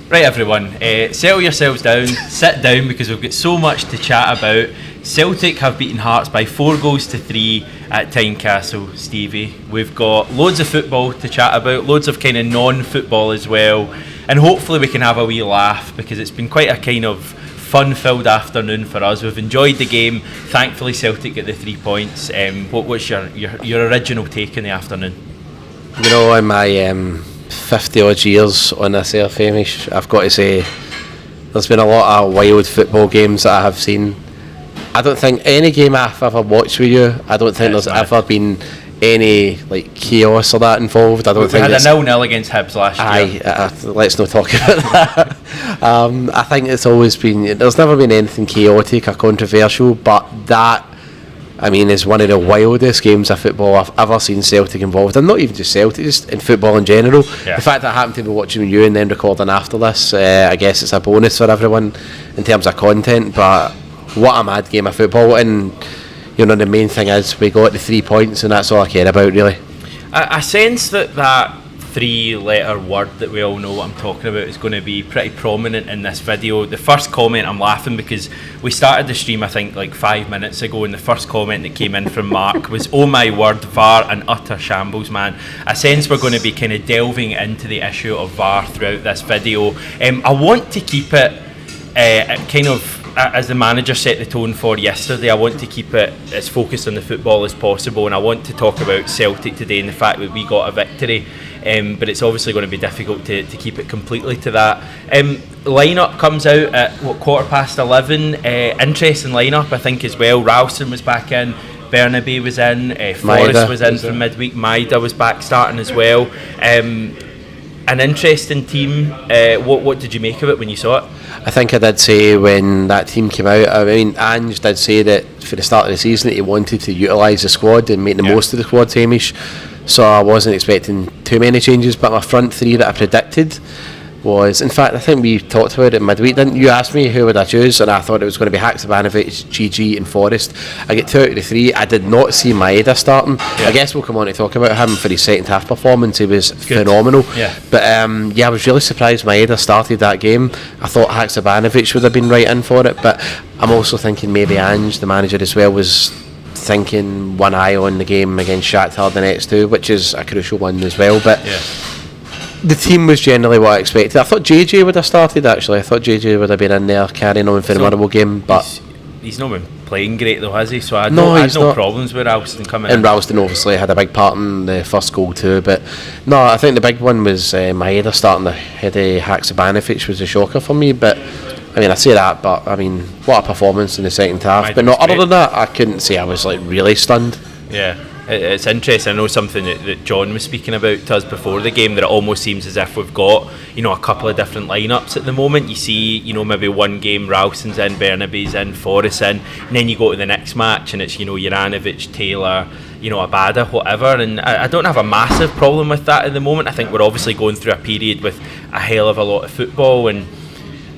Right, everyone, settle yourselves down, sit down, because we've got so much to chat about. Celtic have beaten Hearts by 4-3 at Tynecastle, Stevie. We've got loads of football to chat about, loads of kind of non-football as well, and hopefully we can have a wee laugh, because it's been quite a kind of fun-filled afternoon for us. We've enjoyed the game. Thankfully, Celtic get the 3 points. What's your original take in the afternoon? You know, in my 50 odd years on this earth, Hamish, I've got to say there's been a lot of wild football games that I have seen. I don't think any game I've ever watched with you, I don't think there's ever been any like chaos or that involved. I don't think we had a 0-0 against Hibs last year. Let's not talk about that. I think it's always been, there's never been anything chaotic or controversial, but that, I mean, is one of the wildest games of football I've ever seen Celtic involved, and not even just Celtic, just in football in general. The fact that I happen to be watching with you and then recording after this, I guess it's a bonus for everyone in terms of content. But what a mad game of football, and you know, the main thing is we got the 3 points, and that's all I care about, really. I sense that 3-letter word that we all know what I'm talking about is going to be pretty prominent in this video. The first comment, I'm laughing because we started the stream I think like 5 minutes ago, and the first comment that came in from Mark was, "Oh my word, VAR, an utter shambles, man." I sense we're going to be kind of delving into the issue of VAR throughout this video. I want to keep it kind of, as the manager set the tone for yesterday, I want to keep it as focused on the football as possible, and I want to talk about Celtic today and the fact that we got a victory. But it's obviously going to be difficult to keep it completely to that. Line-up comes out at 11:15. Interesting line-up, I think, as well. Ralston was back in, Bernabe was in, Forrest was in from midweek, Maida was back starting as well. An interesting team. What did you make of it when you saw it? I think I did say when that team came out, I mean, Ange did say that for the start of the season that he wanted to utilise the squad and make the most of the squad, Hamish. So I wasn't expecting too many changes, but my front three that I predicted was, in fact, I think we talked about it midweek, didn't you? Asked me who would I choose, and I thought it was going to be Haksabanovic, GG and Forrest. I get 2 out of the 3. I did not see Maeda starting. I guess we'll come on to talk about him for his second half performance. He was phenomenal. But I was really surprised Maeda started that game. I thought Haksabanovic would have been right in for it, but I'm also thinking maybe Ange, the manager as well, was thinking one eye on the game against Shakhtar the next 2, which is a crucial one as well. But the team was generally what I expected. I thought JJ would have started, actually. I thought JJ would have been in there carrying on for the Motherwell game, but he's not been playing great though, has he? So I had no problems with Ralston coming in. And Ralston obviously had a big part in the first goal too, but no, I think the big one was Maeda starting ahead of Haksabanovic was a shocker for me. But I mean, I say that, but I mean, what a performance in the second half. But no, other than that, I couldn't say I was like really stunned. Yeah, it's interesting. I know something that John was speaking about to us before the game, that it almost seems as if we've got, you know, a couple of different lineups at the moment. You see, you know, maybe one game Ralston's in, Bernabe's in, Forrest's in, and then you go to the next match and it's, you know, Juranovic, Taylor, you know, Abada, whatever. And I don't have a massive problem with that at the moment. I think we're obviously going through a period with a hell of a lot of football, and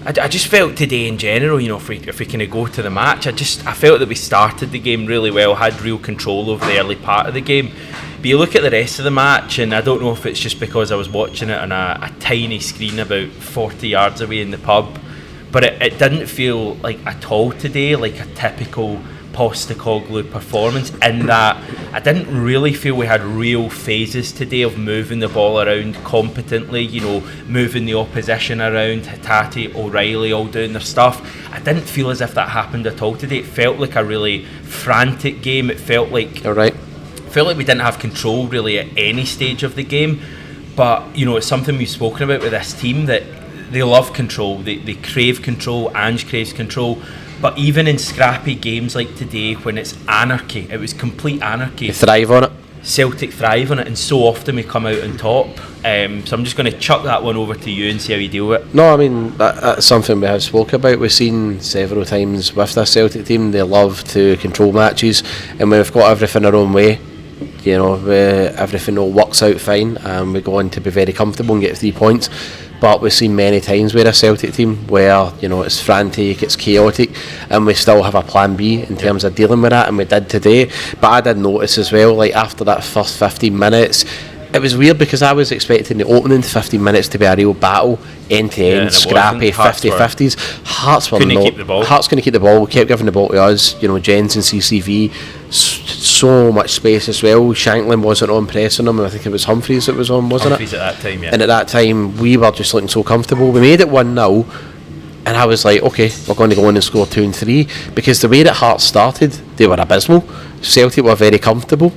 I just felt today in general, you know, if we kind of go to the match, I felt that we started the game really well, had real control over the early part of the game. But you look at the rest of the match, and I don't know if it's just because I was watching it on a tiny screen about 40 yards away in the pub, but it didn't feel like at all today like a typical Postecoglou performance, in that I didn't really feel we had real phases today of moving the ball around competently, you know, moving the opposition around, Hatate, O'Reilly all doing their stuff. I didn't feel as if that happened at all today. It felt like a really frantic game. It felt like we didn't have control really at any stage of the game. But, you know, it's something we've spoken about with this team, that they love control, they crave control, Ange craves control. But even in scrappy games like today, when it's anarchy, it was complete anarchy. They thrive on it. Celtic thrive on it, and so often we come out on top. So I'm just going to chuck that one over to you and see how you deal with it. No, I mean, that's something we have spoke about. We've seen several times with this Celtic team, they love to control matches, and when we've got everything our own way, you know, everything all works out fine, and we go on to be very comfortable and get 3 points. But we've seen many times with a Celtic team where, you know, it's frantic, it's chaotic, and we still have a plan B in terms of dealing with that, and we did today. But I did notice as well, like after that first 15 minutes, it was weird because I was expecting the opening 15 minutes to be a real battle, end to end, scrappy, 50-50s. Hearts were couldn't keep the ball. Hearts couldn't keep the ball. Kept giving the ball to us. You know, Jens and CCV, so much space as well. Shanklin wasn't on pressing them, and I think it was Humphreys that was on, wasn't Humphreys at that time, yeah. And at that time, we were just looking so comfortable. We made it 1-0. And I was like, okay, we're going to go in and score 2 and 3, because the way that Hearts started, they were abysmal. Celtic were very comfortable,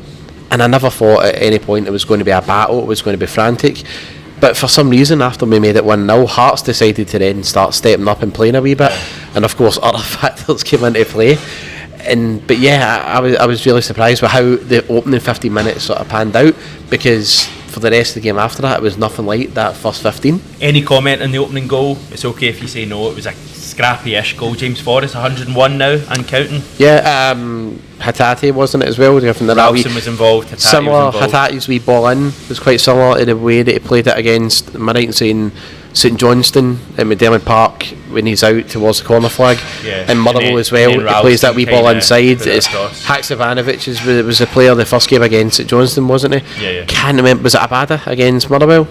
and I never thought at any point it was going to be a battle, it was going to be frantic. But for some reason, after we made it 1-0, Hearts decided to then start stepping up and playing a wee bit, and of course other factors came into play. But yeah, I was really surprised with how the opening 15 minutes sort of panned out, because for the rest of the game after that, it was nothing like that first 15. Any comment on the opening goal? It's okay if you say no. It was a scrappy-ish goal. James Forrest, 101 now and counting. Yeah, Hatate wasn't it as well? Ralston was involved. Similar, Hatate's wee ball in was quite similar to the way that he played it against, am I right in saying, St Johnston at McDermott Park when he's out towards the corner flag, and Motherwell as well. He plays that wee ball inside. Haksabanovic was the player the first game against St Johnston, wasn't he? Yeah. Can't remember, was it Abada against Motherwell?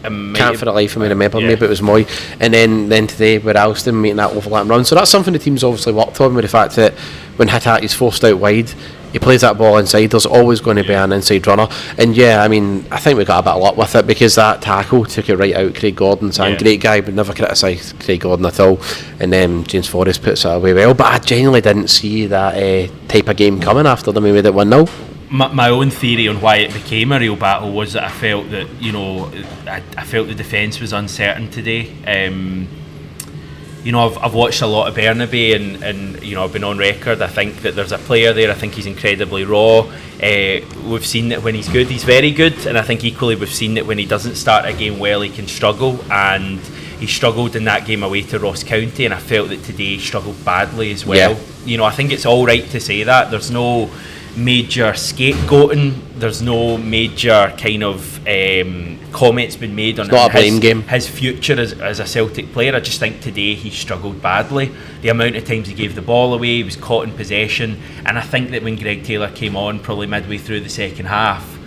Can't for the life of me remember. Maybe it was Mooy. And then today with Alston making that overlap run. So that's something the team's obviously worked on, with the fact that when Hatate's forced out wide, he plays that ball inside, there's always going to be an inside runner. And yeah, I mean, I think we got a bit of luck with it, because that tackle took it right out Craig Gordon's hand. Great guy, but never criticised Craig Gordon at all. And then James Forrest puts it away well. But I genuinely didn't see that type of game coming after them. We made it 1-0. My own theory on why it became a real battle was that I felt that, you know, I felt the defence was uncertain today. You know, I've watched a lot of Burnaby, and you know, I've been on record. I think that there's a player there. I think he's incredibly raw. We've seen that when he's good, he's very good, and I think equally we've seen that when he doesn't start a game well, he can struggle. And he struggled in that game away to Ross County, and I felt that today he struggled badly as well. You know, I think it's all right to say that. There's no major scapegoating. There's no major kind of comments been made on his future as a Celtic player. I just think today he struggled badly. The amount of times he gave the ball away, he was caught in possession, and I think that when Greg Taylor came on probably midway through the second half,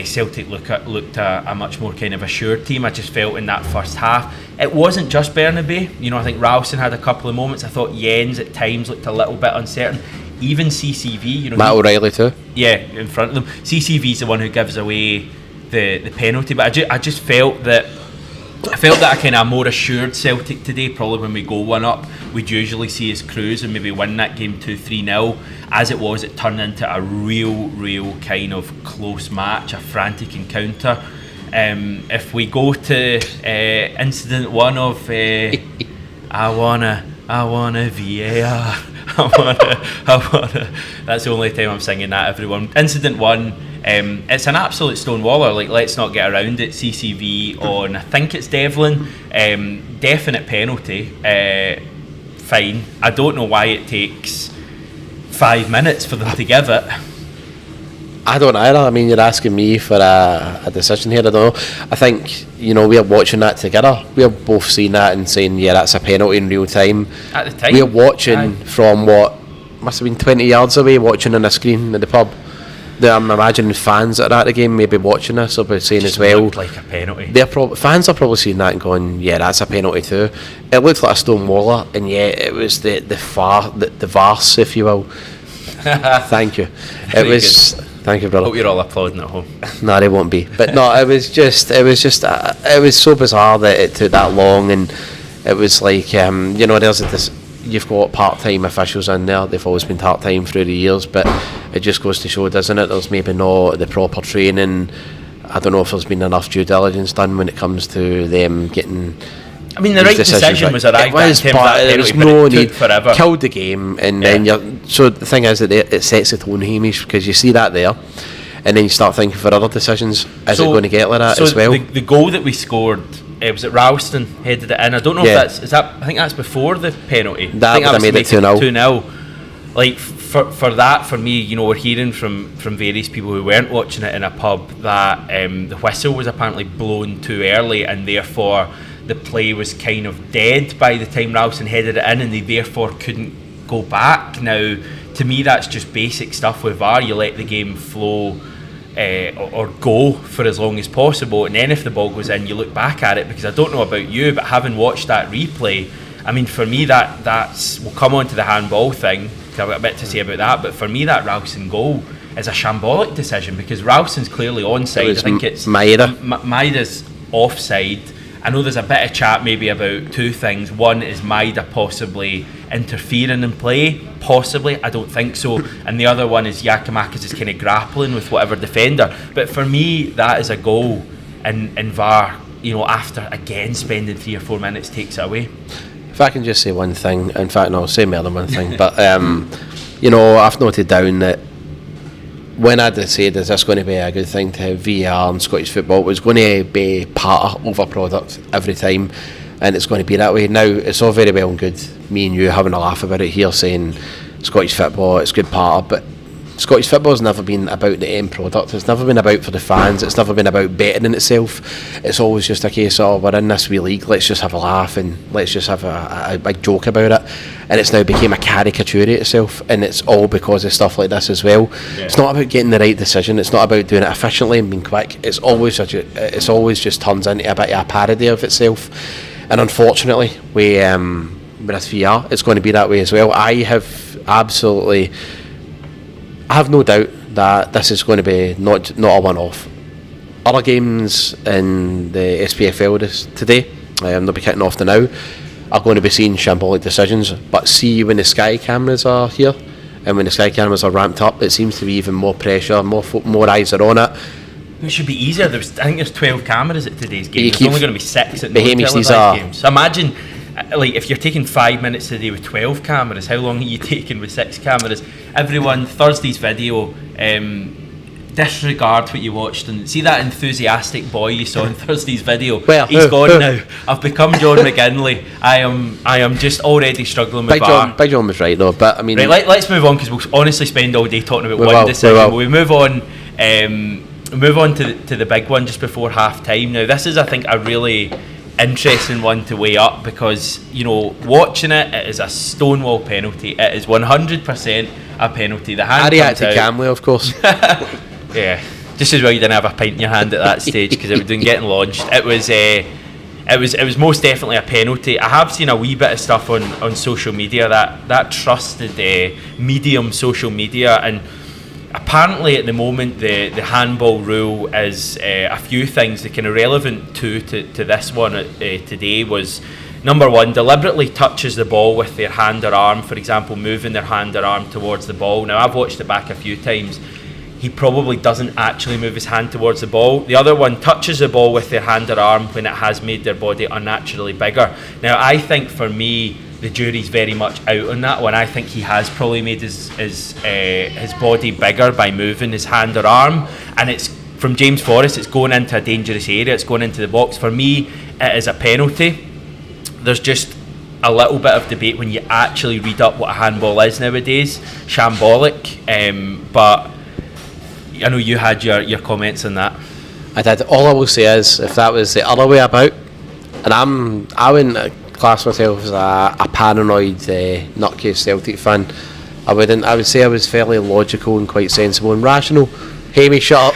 Celtic looked a much more kind of assured team. I just felt in that first half it wasn't just Burnaby. You know, I think Ralston had a couple of moments. I thought Jens at times looked a little bit uncertain. Even CCV, you know, Matt O'Reilly too. Yeah, in front of them. CCV's the one who gives away the penalty, but I just felt that a kind of more assured Celtic today. Probably when we go 1-up, we'd usually see us cruise and maybe win that game 2-3-0. As it was, it turned into a real kind of close match, a frantic encounter. If we go to incident one of I wanna VAR. I wanna. That's the only time I'm singing that, everyone. Incident one. It's an absolute stonewaller. Like, let's not get around it. CCV on, I think it's Devlin. Definite penalty. Fine. I don't know why it takes 5 minutes for them to give it. I don't either. I mean, you're asking me for a decision here. I don't know. I think, you know, we're watching that together. We're both seeing that and saying, yeah, that's a penalty in real time. At the time, we're watching from what must have been 20 yards away, watching on a screen in the pub. I'm imagining fans that are at the game maybe watching this will be saying as well. Looked like a penalty. Fans are probably seeing that and going, yeah, that's a penalty too. It looked like a stonewaller, and yeah, it was the farce, if you will. Thank you. It was. Good. Thank you, brother. Hope you're all applauding at home. No, they won't be. But no, it was so bizarre that it took that long, and it was like, you know, there's this. You've got part-time officials in there. They've always been part-time through the years, but it just goes to show, doesn't it? There's maybe not the proper training. I don't know if there's been enough due diligence done when it comes to them getting. I mean, the right decision was arrived at. There was no need. Killed the game, and then so the thing is that it sets the tone, Hamish, because you see that there, and then you start thinking for other decisions. Is it going to get like that as well? The goal that we scored. It was at Ralston, headed it in. I don't know if is that. I think that's before the penalty. That would have made it 2-0. 2-0. Like for that, for me, you know, we're hearing from various people who weren't watching it in a pub that the whistle was apparently blown too early, and therefore the play was kind of dead by the time Ralston headed it in, and they therefore couldn't go back. Now, to me, that's just basic stuff with VAR. You let the game flow or go for as long as possible, and then if the ball goes in, you look back at it. Because I don't know about you, but having watched that replay, I mean, for me that's we'll come on to the handball thing, because I've got a bit to say about that, but for me that Ralston goal is a shambolic decision, because Ralston's clearly onside. I think it's Maida's offside. I know there's a bit of chat maybe about two things. One is Maida possibly interfering in play, possibly, I don't think so, and the other one is Giakoumakis is kind of grappling with whatever defender. But for me, that is a goal, and VAR, after again spending 3 or 4 minutes, takes it away. If I can just say one thing, in fact no, I'll say more than one thing, but I've noted down that when I did say, is this going to be a good thing to have VAR in Scottish football, it was going to be part over product every time, and it's going to be that way. Now, it's all very well and good, me and you having a laugh about it here, saying Scottish football, it's good part, but Scottish football has never been about the end product. It's never been about for the fans. It's never been about betting in itself. It's always just a case of, we're in this wee league, let's just have a laugh and let's just have a big joke about it. And it's now became a caricature of itself, and it's all because of stuff like this as well. Yeah. It's not about getting the right decision. It's not about doing it efficiently and being quick. It's always just turns into a bit of a parody of itself. And unfortunately, with VR, it's going to be that way as well. I have no doubt that this is going to be not a one-off. Other games in the SPFL today, they'll be kicking off now, are going to be seeing shambolic decisions. But see, when the Sky cameras are here, and when the Sky cameras are ramped up, it seems to be even more pressure, more eyes are on it. It should be easier. I think there's 12 cameras at today's game. There's only going to be 6 at Hamish, televised games. So imagine, if you're taking 5 minutes today with 12 cameras, how long are you taking with 6 cameras? Everyone, Thursday's video, disregard what you watched, and see that enthusiastic boy you saw in Thursday's video. He's gone now. I've become John McGinley. I am just already struggling with VAR. Big John was right though, but I mean, right, let's move on, because we'll honestly spend all day talking about one decision. We move on. Move on to the big one just before half time. Now, this is, I think, a really interesting one to weigh up, because watching it is a stonewall penalty. It is 100% a penalty. The hand comes out. Camley, of course. Yeah, just as well you didn't have a pint in your hand at that stage, because it would have been getting launched. It was most definitely a penalty. I have seen a wee bit of stuff on social media, that trusted medium social media, and apparently at the moment the handball rule is a few things. The kind of relevant to this one today was, number one, deliberately touches the ball with their hand or arm, for example, moving their hand or arm towards the ball. Now, I've watched it back a few times. He probably doesn't actually move his hand towards the ball. The other one, touches the ball with their hand or arm when it has made their body unnaturally bigger. Now, I think for me, the jury's very much out on that one. I think he has probably made his body bigger by moving his hand or arm, and it's from James Forrest. It's going into a dangerous area. It's going into the box. For me, it is a penalty. There's just a little bit of debate when you actually read up what a handball is nowadays. Shambolic, but I know you had your comments on that. I did. All I will say is, if that was the other way about, and I wouldn't class myself as a paranoid nutcase Celtic fan. I would say I was fairly logical and quite sensible and rational. Hamish, shut up.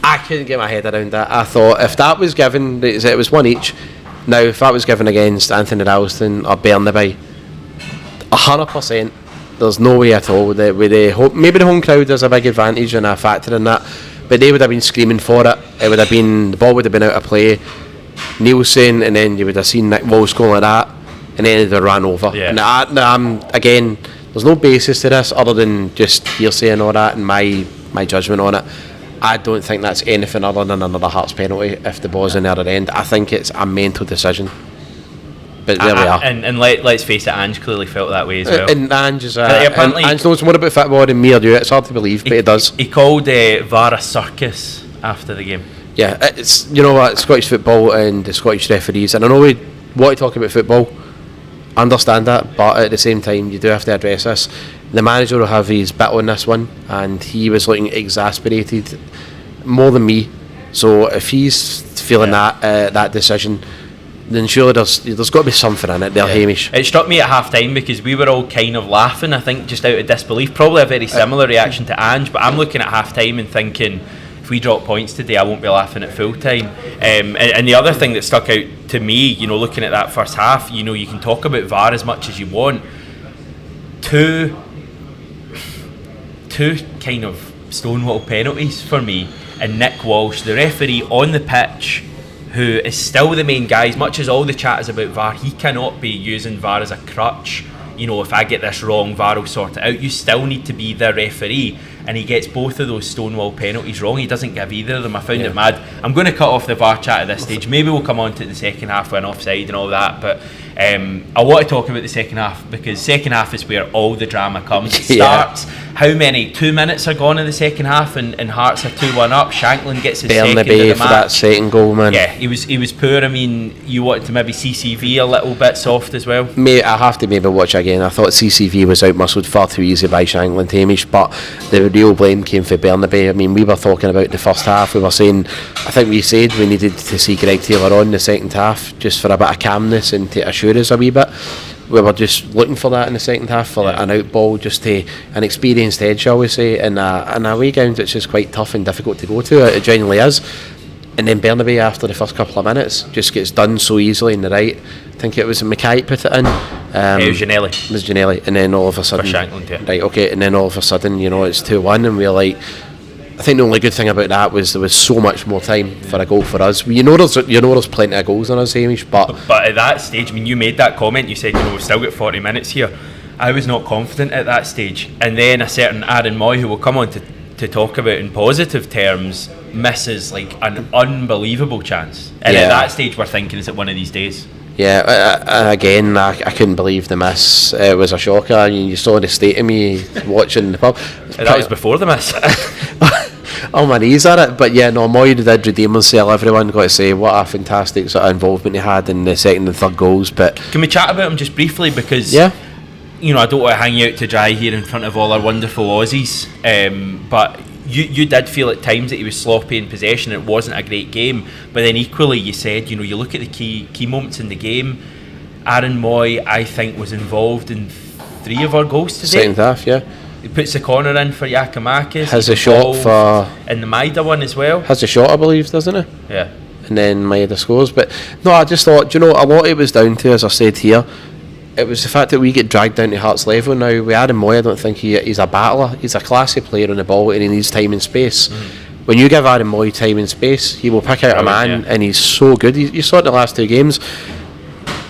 I couldn't get my head around that. I thought if that was given, it was one each. Now, if that was given against Anthony Ralston or Burnaby, 100%, there's no way at all. Maybe the home crowd has a big advantage and a factor in that, but they would have been screaming for it. The ball would have been out of play. Nielsen, and then you would have seen Nick Walsh going like that, and then they'd ran over. Yeah. And again, there's no basis to this other than just hearsay and all that, and my judgment on it. I don't think that's anything other than another Hearts penalty if the ball's in the other end. I think it's a mental decision. But there we are. And let's face it, Ange clearly felt that way as well. And Ange knows more about football than me or you. It's hard to believe, but he does. He called VAR a circus after the game. Yeah, it's Scottish football and the Scottish referees, and I know we want to talk about football, understand that, but at the same time you do have to address this. The manager will have his bit on this one, and he was looking exasperated more than me. So if he's feeling that decision, then surely there's got to be something in it there, Hamish. It struck me at half time because we were all kind of laughing, I think, just out of disbelief. Probably a very similar reaction to Ange, but I'm looking at half time and thinking, if we drop points today, I won't be laughing at full time. And the other thing that stuck out to me, looking at that first half, you can talk about VAR as much as you want. Two kind of stonewall penalties for me, and Nick Walsh, the referee on the pitch, who is still the main guy. As much as all the chat is about VAR, he cannot be using VAR as a crutch. If I get this wrong, VAR will sort it out. You still need to be the referee, and he gets both of those stonewall penalties wrong. He doesn't give either of them. I found it mad. I'm going to cut off the VAR chat at this stage. Maybe we'll come on to the second half when offside and all that, but I want to talk about the second half, because second half is where all the drama comes. It starts, how many? 2 minutes are gone in the second half, and Hearts are 2-1 up. Shanklin gets his second of the match. For that second goal, man. Yeah, he was poor. I mean, you wanted to maybe CCV a little bit soft as well. Mate, I have to maybe watch again. I thought CCV was outmuscled far too easy by Shanklin, Hamish, but the real blame came for Bernabei. I mean, we were talking about the first half. We were saying, I think we said we needed to see Greg Taylor on the second half just for a bit of calmness and to assure us a wee bit. We were just looking for that in the second half, for an out ball, just to an experienced head, shall we say, in a away ground which is quite tough and difficult to go to. It genuinely is. And then Bernabei, after the first couple of minutes, just gets done so easily in the right. I think it was Mackay put it in. It was Giannelli. It was Giannelli, and then all of a sudden, for Shankland, yeah. Right, okay, and then all of a sudden, it's 2-1, and we're like, I think the only good thing about that was there was so much more time for a goal for us. There's plenty of goals on us, Hamish, but at that stage, I mean, you made that comment. You said, we've still got 40 minutes here. I was not confident at that stage, and then a certain Aaron Mooy, who we'll come on to talk about in positive terms, misses like an unbelievable chance. And at that stage, we're thinking, is it one of these days? Yeah, and again, I couldn't believe the miss. It was a shocker. You saw the state of me watching the pub. That was before the miss. On my knees at it, but Mooy did redeem himself. Everyone got to say what a fantastic sort of involvement he had in the second and third goals. But can we chat about him just briefly, because I don't want to hang you out to dry here in front of all our wonderful Aussies, but you did feel at times that he was sloppy in possession. It wasn't a great game, but then equally you said, you look at the key moments in the game. Aaron Mooy, I think, was involved in 3 of our goals today. Second half, yeah. He puts the corner in for Giakoumakis. Has a shot for... And the Maida one as well. Has a shot, I believe, doesn't he? Yeah. And then Maida scores. But no, I just thought, a lot it was down to, as I said here, it was the fact that we get dragged down to Hearts level. Now, with Aaron Mooy, I don't think he's a battler. He's a classy player on the ball, and he needs time and space. When you give Aaron Mooy time and space, he will pick out a man, and he's so good. You saw it in the last 2 games.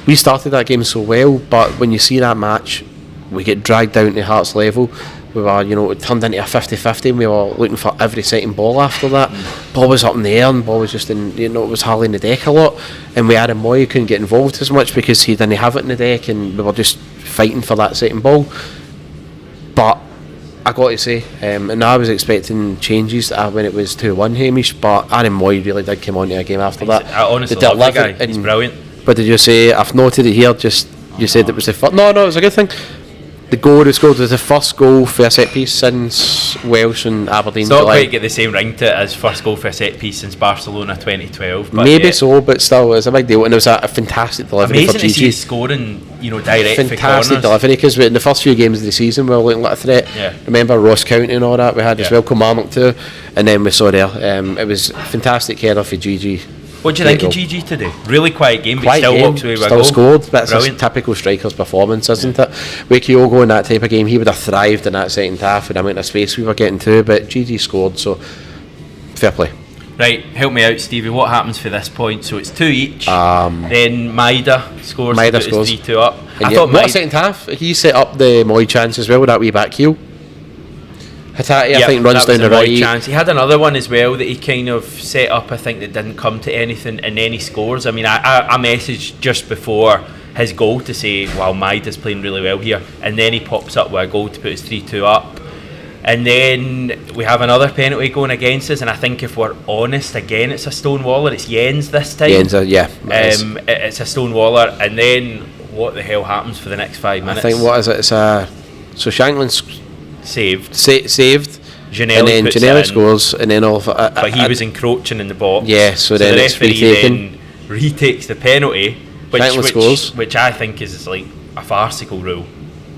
We started that game so well, but when you see that match, we get dragged down to Hearts level. We were, it turned into a 50-50, and we were looking for every second ball after that. Ball was up in the air, and ball was just in, it was hardly in the deck a lot. And we had a Mooy, couldn't get involved as much because he didn't have it in the deck, and we were just fighting for that second ball. But I got to say, and I was expecting changes when it was 2-1, Hamish, but Aaron Mooy really did come on to a game after that. I honestly love the guy. He's brilliant. But did you say, I've noted it here, you said it was the first... No, it was a good thing. The goal he scored was the first goal for a set piece since Welsh and Aberdeen. It's not quite get the same ring to it as first goal for a set piece since Barcelona 2012. But maybe so, but still, it was a big deal, and it was a fantastic delivery for Gigi. Amazing to see him scoring, direct for corners. Fantastic delivery, because in the first few games of the season we were looking like a threat. Yeah. Remember Ross County and all that we had as well, Kilmarnock too, and then we saw there. It was fantastic header for Gigi. What do you think of Gigi today? Really quiet game, but still walks away with a goal. Still scored. That's a typical striker's performance, isn't it? With Kyogo in that type of game, he would have thrived in that second half with the amount of space we were getting to, but Gigi scored, so fair play. Right, help me out, Stevie. What happens for this point? So it's 2 each. Then Maida scores. 3-2 up. I thought what a second half. He set up the Mooy chance as well with that wee back heel. Hatati, I think, runs down the right. Chance. He had another one as well that he kind of set up, I think, that didn't come to anything, and then he scores. I mean, I messaged just before his goal to say, wow, Maida's playing really well here, and then he pops up with a goal to put us 3-2 up. And then we have another penalty going against us, and I think if we're honest, again, it's a stonewaller. It's Jens this time. Jens, yeah. It's a stonewaller, and then what the hell happens for the next 5 minutes? I think, what is it? It's so Shanklin's saved. Giannelli and then Giannelli scores, and then but he was encroaching in the box. Yeah, so then the it's referee then retakes the penalty, scores. Which I think is like a farcical rule.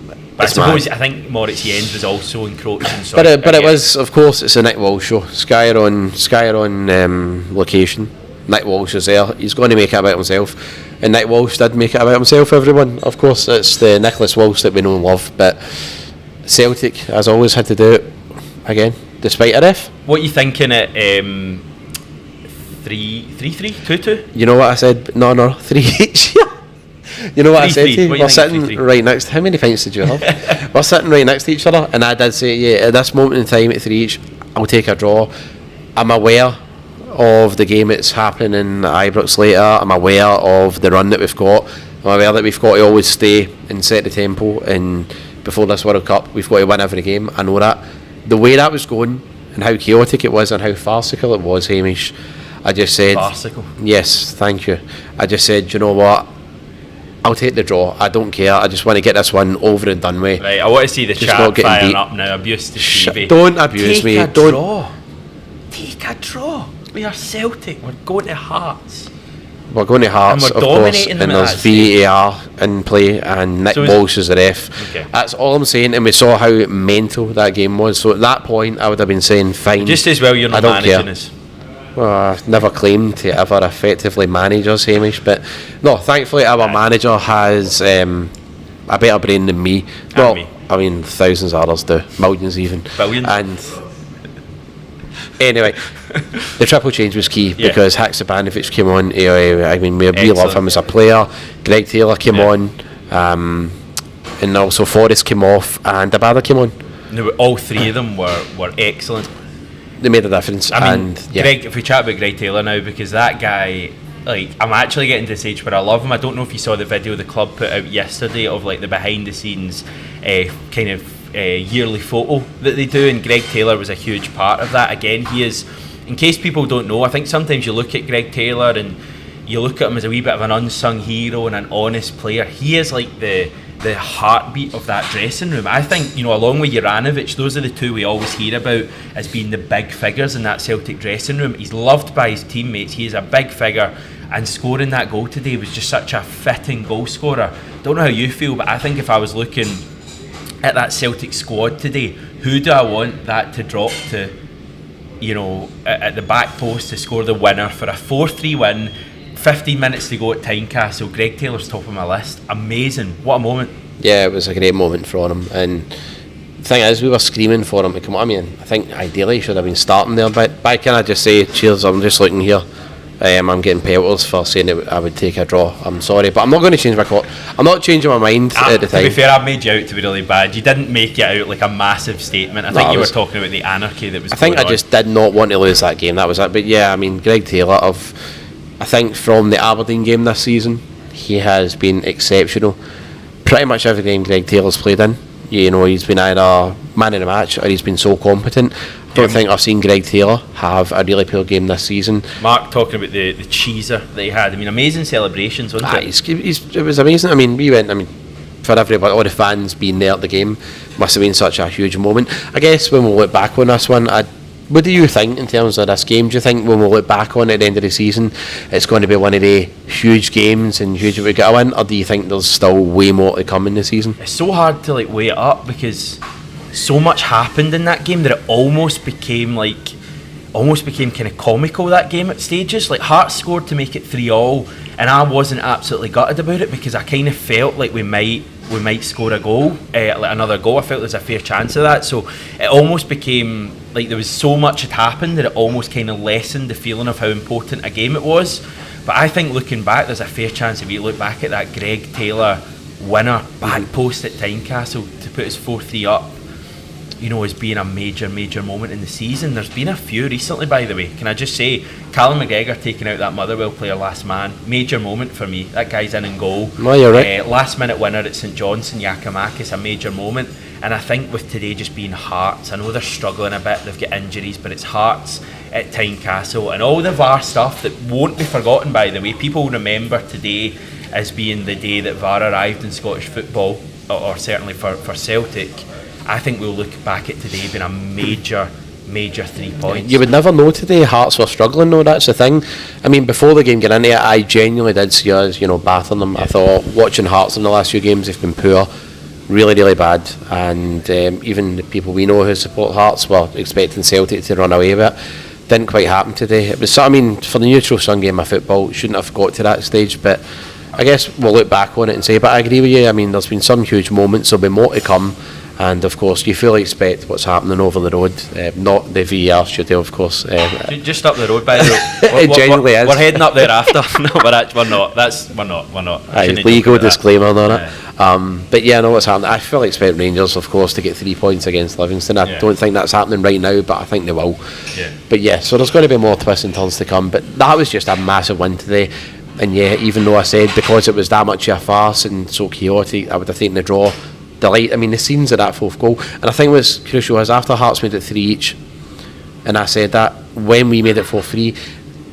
But It's I suppose mad. I think Moritz Jens was also encroaching. So But it was, of course, it's a Nick Walsh show. Sky are on location. Nick Walsh is there. He's going to make it about himself, and Nick Walsh did make it about himself. Everyone, of course, it's the Nicholas Walsh that we know and love. But Celtic, as always, had to do it again, despite a ref. what are you thinking at 3-3, 2-2? You know what I said? No, 3 each. You know what I said 3-3. to you? What do you We're think, sitting 3-3? right next. How many pints did you have? We're sitting right next to each other, and I did say, yeah, at this moment in time, at 3 each, I'll take a draw. I'm aware of the game that's happening in Ibrox later. I'm aware of the run that we've got. I'm aware that we've got to always stay and set the tempo. And before this World Cup, we've got to win every game. I know that. The way that was going, and how chaotic it was, and how farcical it was, Hamish, I just said, Farcical. yes, thank you. I just said, you know what? I'll take the draw. I don't care. I just want to get this one over and done with. Right, I want to see the Just chat not getting firing beat. up now. Abuse to Stevie. Don't abuse me. Take a Don't. draw. Take a draw. We are Celtic. We're going to Hearts. We're going to Hearts, And we're of course, dominating and them at there's that VAR in play, and Nick So is- Walsh is the ref. Okay. That's all I'm saying, and we saw how mental that game was. So at that point, I would have been saying, fine. Just as well you're I not don't managing care. us. Well, I've never claimed to ever effectively manage us, Hamish, but no, thankfully our manager has a better brain than me. Well, me. I mean, thousands of others do, millions even. Billions. And anyway, the triple change was key Yeah. because Haksabanovic came on. I mean, we love Excellent. him as a player. Greg Taylor came Yeah. on, and also Forrest came off, and Abada came on. No, all three of them were excellent. They made a difference. I mean, and yeah. Greg, if we chat about Greg Taylor now, because that guy, like, I'm actually getting to the stage where I love him. I don't know if you saw the video the club put out yesterday of like the behind the scenes kind of yearly photo that they do, and Greg Taylor was a huge part of that. Again, he is, in case people don't know, I think sometimes you look at Greg Taylor and you look at him as a wee bit of an unsung hero and an honest player. He is like the heartbeat of that dressing room. I think, you know, along with Juranovic, those are the two we always hear about as being the big figures in that Celtic dressing room. He's loved by his teammates. He is a big figure, and scoring that goal today was just such a fitting goal scorer. Don't know how you feel, but I think if I was looking at that Celtic squad today, who do I want that to drop to, you know, at the back post to score the winner for a 4-3 win? 15 minutes to go at Tynecastle. Greg Taylor's top of my list. Amazing. What a moment. Yeah, it was a great moment for him, and the thing is, we were screaming for him to come on. I mean, I think ideally he should have been starting there, but can I just say, cheers, I'm just looking here, I'm getting pelters for saying that I would take a draw. I'm sorry, but I'm not going to change my call. I'm not changing my mind at the To be time. fair, I've made you out to be really bad. You didn't make it out like a massive statement. I No, think I you were was- talking about the anarchy that was I think going I on. just did not want to lose that game, that was it. But yeah, I mean, Greg Taylor, I think from the Aberdeen game this season, he has been exceptional. Pretty much every game Greg Taylor's played in, you know, he's been either man of the match or he's been so competent. I don't think I've seen Greg Taylor have a really poor game this season. Mark talking about the cheeser that he had. I mean, amazing celebrations, wasn't it? It was amazing. I mean, for everybody, all the fans being there at the game, must have been such a huge moment. I guess when we look back on this one, what do you think in terms of this game? Do you think when we look back on it at the end of the season, it's going to be one of the huge games and huge we get a win, or do you think there's still way more to come in the season? It's so hard to like weigh it up because so much happened in that game that it almost became kind of comical, that game at stages. Like Hearts scored to make it 3-3, and I wasn't absolutely gutted about it because I kind of felt like we might score a goal, like another goal. I felt there's a fair chance of that, so it almost became like there was so much had happened that it almost kind of lessened the feeling of how important a game it was. But I think looking back, there's a fair chance if you look back at that Greg Taylor winner back post at Tynecastle to put us 4-3 up, you know, as being a major moment in the season. There's been a few recently, by the way. Can I just say, Callum McGregor taking out that Motherwell player last man, major moment for me. That guy's in and goal. No, you're right. Last minute winner at St Johnstone, Giacomakis, a major moment. And I think with today just being Hearts, I know they're struggling a bit, they've got injuries, but it's Hearts at Tynecastle and all the VAR stuff that won't be forgotten, by the way. People remember today as being the day that VAR arrived in Scottish football, or certainly for Celtic. I think we'll look back at today being a major major 3 points. You would never know today. Hearts were struggling though, that's the thing. I mean, before the game got into it, I genuinely did see us, battering them. I thought, watching Hearts in the last few games, they've been poor, really, really bad, and even the people we know who support Hearts were expecting Celtic to run away with it. Didn't quite happen today. It was, for the neutral sun game of football, it shouldn't have got to that stage, but I guess we'll look back on it and say, but I agree with you. I mean, there's been some huge moments, there'll be more to come. And of course, you fully expect what's happening over the road, not the VAR studio, of course. Just up the road, by the way. It genuinely is. We're heading up there after. No, we're not. We're not. Legal disclaimer on it. But yeah, I know what's happening. I fully expect Rangers, of course, to get 3 points against Livingston. I don't think that's happening right now, but I think they will. Yeah. But yeah, so there's going to be more twists and turns to come. But that was just a massive win today. And yeah, even though I said because it was that much of a farce and so chaotic, I would have taken the draw. Delight. I mean, the scenes of that fourth goal, and I think was crucial was after Hearts made it 3 each, and I said that when we made it 4-3,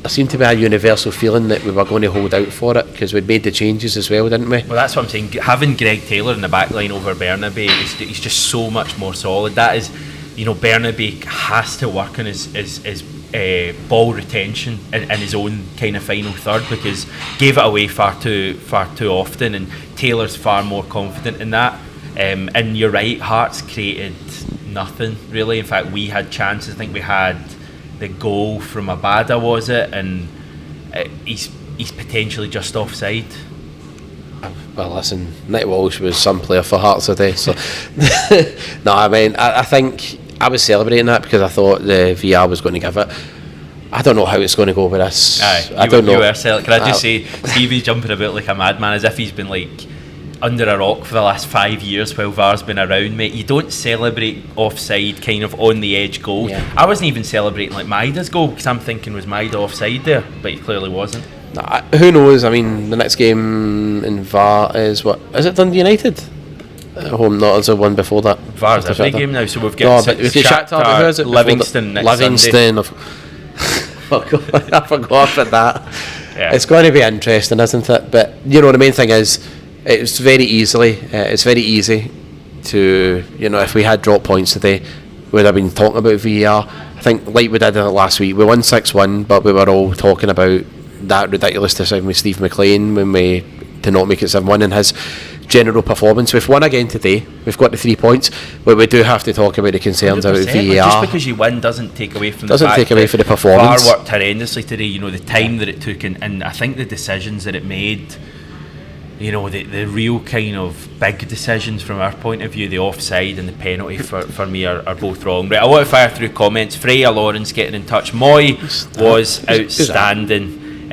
there seemed to be a universal feeling that we were going to hold out for it because we'd made the changes as well, didn't we? Well, that's what I'm saying. Having Greg Taylor in the back line over Bernabe, he's just so much more solid. That is, Bernabe has to work on his ball retention in his own kind of final third, because gave it away far too often, and Taylor's far more confident in that. And you're right, Hearts created nothing really. In fact, we had chances. I think we had the goal from Abada, was it? And he's potentially just offside. Well, listen, Nick Walsh was some player for Hearts today. So no, I mean, I think I was celebrating that because I thought the VR was going to give it. I don't know how it's going to go with this. I don't know. Can I just say, Stevie's jumping about like a madman, as if he's been like under a rock for the last 5 years while VAR's been around, mate. You don't celebrate offside kind of on the edge goals. Yeah. I wasn't even celebrating like Maida's goal because I'm thinking, was Maida offside there? But he clearly wasn't. Who knows? I mean, the next game in VAR is what? Is it Dundee United? At home, not as a one before that. VAR's every game now, so we've got Shakhtar, who is it? Livingston next Livingston. I forgot about that. Yeah. It's going to be interesting, isn't it? But the main thing is, it's very easy to, if we had dropped points today, we would have been talking about VAR. I think like we did last week, we won 6-1, but we were all talking about that ridiculous decision with Steve McLean to not make it 7-1 and his general performance. We've won again today, we've got the 3 points, but we do have to talk about the concerns about VAR. Just because you win doesn't take away from the performance. VAR worked horrendously today, the time that it took, and I think the decisions that it made, the real kind of big decisions from our point of view, the offside and the penalty for me are both wrong. Right, I want to fire through comments. Freya Lawrence getting in touch. Mooy was outstanding.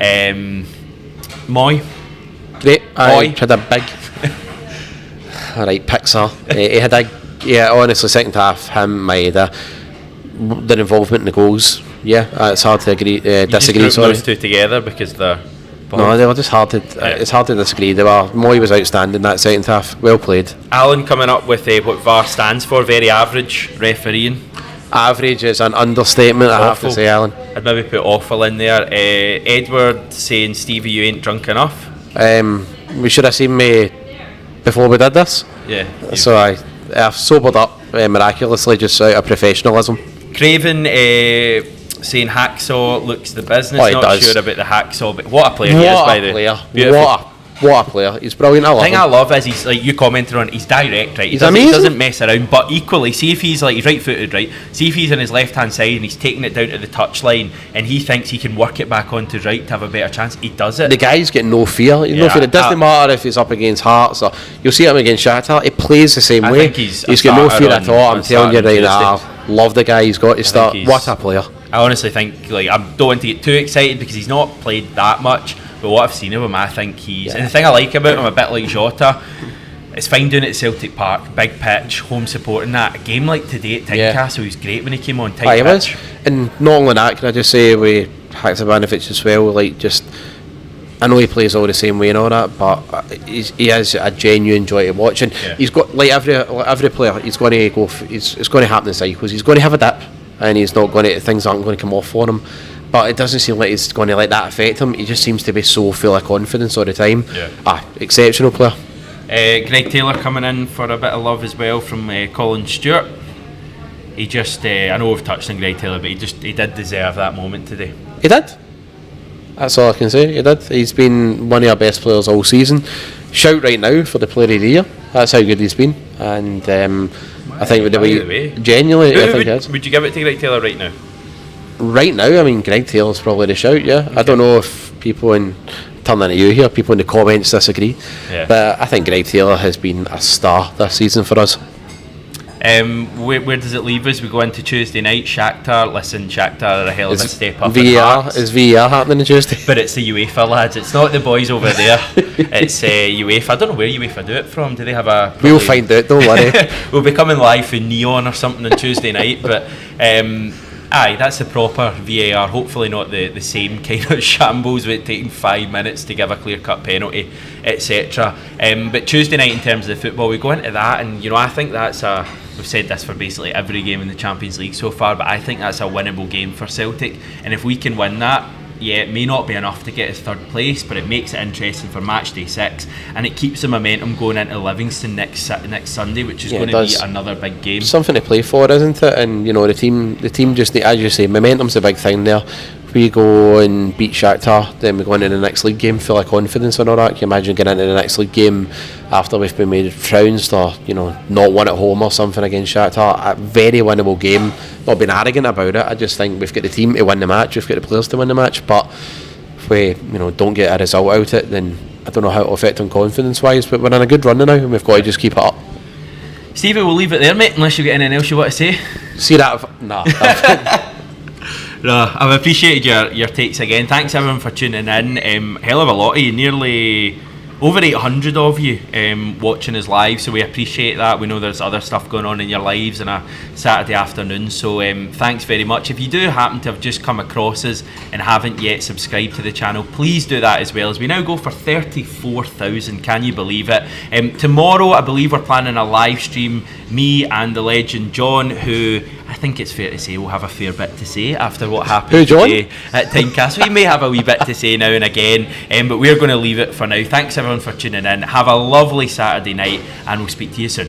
Mooy. Great. Mooy had a big... Alright, Pixar. He had honestly, second half, him, Maeda, their involvement in the goals. Yeah, it's hard to agree, disagree. You just group those two together because they're... No, they were just hard to. It's hard to disagree. Mooy was outstanding that second half. Well played. Alan coming up with what VAR stands for. Very average refereeing. Average is an understatement. Awful. I have to say, Alan. I'd maybe put awful in there. Edward saying, Stevie, you ain't drunk enough. We should have seen me before we did this. Yeah. So I've sobered up miraculously just out of professionalism. Craven. Saying Hacksaw looks the business. Not does. Sure about the Hacksaw, but what a player he is, by the way. What a player. He's brilliant. I love is he's like, you commented on it, he's direct, right? He's amazing. He doesn't mess around, but equally, see if he's right footed, right? See if he's on his left hand side and he's taking it down to the touchline and he thinks he can work it back onto right to have a better chance. He does it. The guy's got no fear. No fear. It doesn't matter if he's up against Hearts or you'll see him against Shakhtar. He plays the same way. He's got no fear at all. I'm telling you right now. Love the guy. He's got to start. What a player. I honestly think, I don't want to get too excited because he's not played that much, but what I've seen of him, I think he's... And the thing I like about him, a bit like Jota, it's fine doing it at Celtic Park, big pitch, home support and that. A game like today at Tynecastle, he was great when he came on, tight pitch. And not only that, can I just say, with Haksabanovic as well, I know he plays all the same way and all that, but he is a genuine joy to watch. And he's got, every player, he's going to go... It's going to happen in cycles. He's going to have a dip. And he's not going to, things aren't going to come off for him, but it doesn't seem like he's going to let that affect him. He just seems to be so full of confidence all the time. Exceptional player. Greg Taylor coming in for a bit of love as well from Colin Stewart. he just, I know we've touched on Greg Taylor, but he did deserve that moment today. He did. That's all I can say. He did. He's been one of our best players all season. Shout right now for the player of the year. That's how good he's been. And I think with the way, genuinely, I think he is. Would you give it to Greg Taylor right now? Right now, I mean, Greg Taylor's probably the shout, yeah. Okay. I don't know if people turning to you here, people in the comments disagree. Yeah. But I think Greg Taylor has been a star this season for us. Where does it leave us? We go into Tuesday night. Shakhtar. Listen, Shakhtar are a hell of a step up. Is VAR happening on Tuesday? But it's the UEFA lads. It's not the boys over there. It's UEFA. I don't know where UEFA do it from. Do they have a? We'll find out. Don't worry. We'll be coming live for Neon or something on Tuesday night. But aye, that's the proper VAR. Hopefully not the same kind of shambles with taking 5 minutes to give a clear-cut penalty, etc. But Tuesday night, in terms of the football, we go into that, and I think that's we've said this for basically every game in the Champions League so far, but I think that's a winnable game for Celtic, and if we can win that, yeah, it may not be enough to get us third place, but it makes it interesting for match day 6, and it keeps the momentum going into Livingston next Sunday, which is going to be another big game. Something to play for, isn't it? And the team just, as you say, momentum's a big thing there. If we go and beat Shakhtar, then we go into the next league game full of confidence and all that. Can you imagine getting into the next league game after we've been made trounced or not won at home or something against Shakhtar? A very winnable game. Not being arrogant about it. I just think we've got the team to win the match. We've got the players to win the match. But if we don't get a result out of it, then I don't know how it will affect on confidence wise. But we're in a good run now, and we've got to just keep it up. Stevie, we'll leave it there, mate. Unless you got anything else you want to say. See that? Nah. No, I've appreciated your takes again. Thanks everyone for tuning in. Hell of a lot of you, nearly over 800 of you watching us live, so we appreciate that. We know there's other stuff going on in your lives on a Saturday afternoon, so thanks very much. If you do happen to have just come across us and haven't yet subscribed to the channel, please do that as well, as we now go for 34,000. Can you believe it? Tomorrow I believe we're planning a live stream, me and the legend John, who I think it's fair to say will have a fair bit to say after what happened today at Tynecastle. He may have a wee bit to say now and again, but we're going to leave it for now. Thanks everyone for tuning in. Have a lovely Saturday night, and we'll speak to you soon.